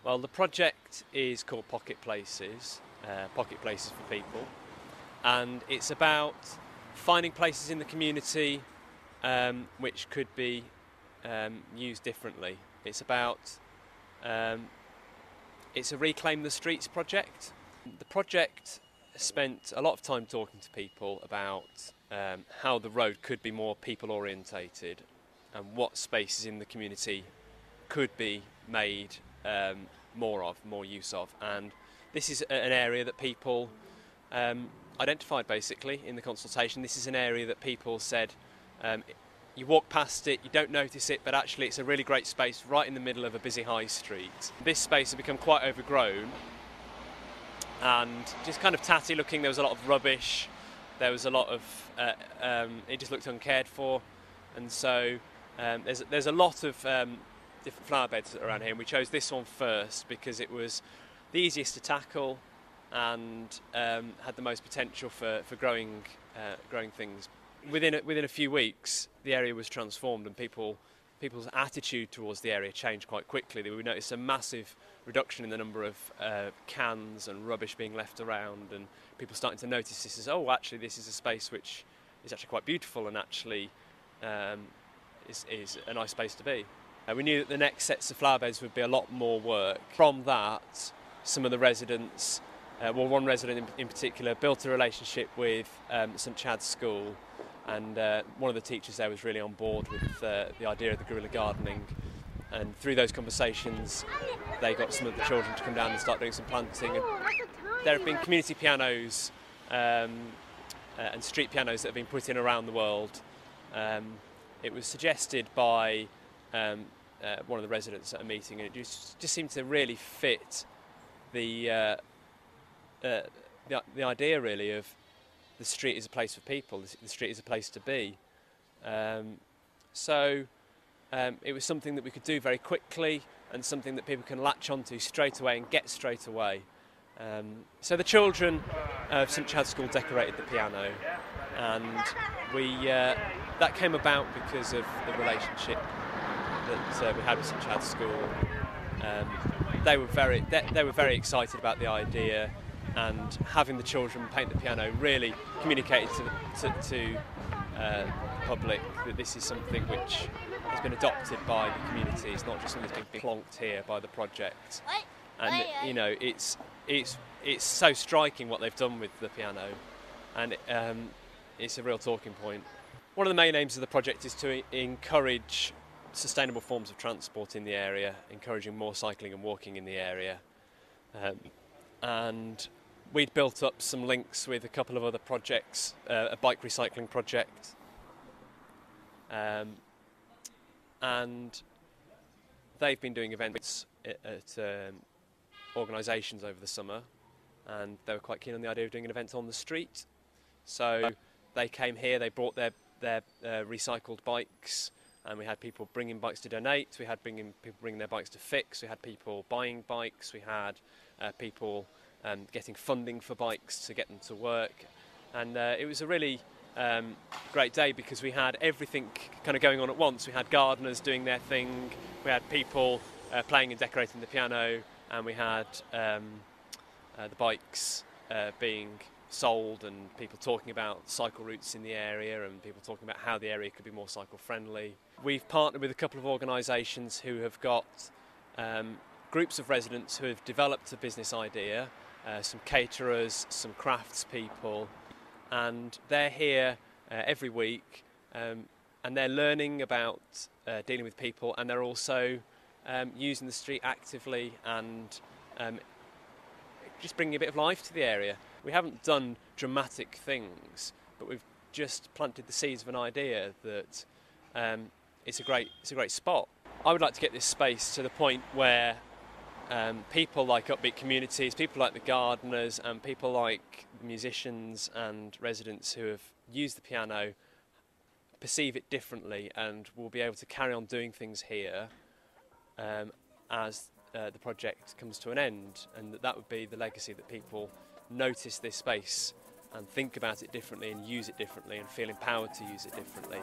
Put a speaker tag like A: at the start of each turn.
A: Well, the project is called Pocket Places for People, and it's about finding places in the community which could be used differently. It's about it's a Reclaim the Streets project. The project spent a lot of time talking to people about how the road could be more people orientated and what spaces in the community could be made more use of. And this is an area that people identified basically in the consultation. This is an area that people said you walk past it, you don't notice it, but actually it's a really great space right in the middle of a busy high street. This space had become quite overgrown and just kind of tatty looking. There was a lot of rubbish, there was a lot of it just looked uncared for, and so there's a lot of different flower beds around here, and we chose this one first because it was the easiest to tackle and had the most potential for growing things. Within a few weeks, the area was transformed, and people's attitude towards the area changed quite quickly. We noticed a massive reduction in the number of cans and rubbish being left around, and people starting to notice this as, oh, actually this is a space which is actually quite beautiful and actually is a nice space to be. We knew that the next sets of flower beds would be a lot more work. From that, some of the residents, one resident in particular, built a relationship with St Chad's School, and one of the teachers there was really on board with the idea of the guerrilla gardening. And through those conversations, they got some of the children to come down and start doing some planting. And there have been community pianos and street pianos that have been put in around the world. It was suggested by one of the residents at a meeting, and it just seemed to really fit the idea really of the street is a place for people, the street is a place to be. So it was something that we could do very quickly and something that people can latch onto straight away and get straight away. So the children of St Chad's School decorated the piano, and that came about because of the relationship that we had with St Chad's School. They were very excited about the idea, and having the children paint the piano really communicated to the public that this is something which has been adopted by the community. It's not just something that's been plonked here by the project. And you know, it's so striking what they've done with the piano, and it's a real talking point. One of the main aims of the project is to encourage sustainable forms of transport in the area, encouraging more cycling and walking in the area. And we'd built up some links with a couple of other projects, a bike recycling project, and they've been doing events at organisations over the summer, and they were quite keen on the idea of doing an event on the street. So they came here, they brought their recycled bikes, and we had people bringing bikes to donate, we had people bringing their bikes to fix, we had people buying bikes, we had people getting funding for bikes to get them to work. And it was a really great day because we had everything kind of going on at once. We had gardeners doing their thing, we had people playing and decorating the piano, and we had the bikes being sold, and people talking about cycle routes in the area, and people talking about how the area could be more cycle friendly. We've partnered with a couple of organisations who have got groups of residents who have developed a business idea, some caterers, some crafts people, and they're here every week, and they're learning about dealing with people, and they're also using the street actively and just bringing a bit of life to the area. We haven't done dramatic things, but we've just planted the seeds of an idea that it's a great spot. I would like to get this space to the point where people like upbeat communities, people like the gardeners, and people like musicians and residents who have used the piano perceive it differently, and will be able to carry on doing things here as the project comes to an end, and that would be the legacy, that people notice this space and think about it differently and use it differently and feel empowered to use it differently.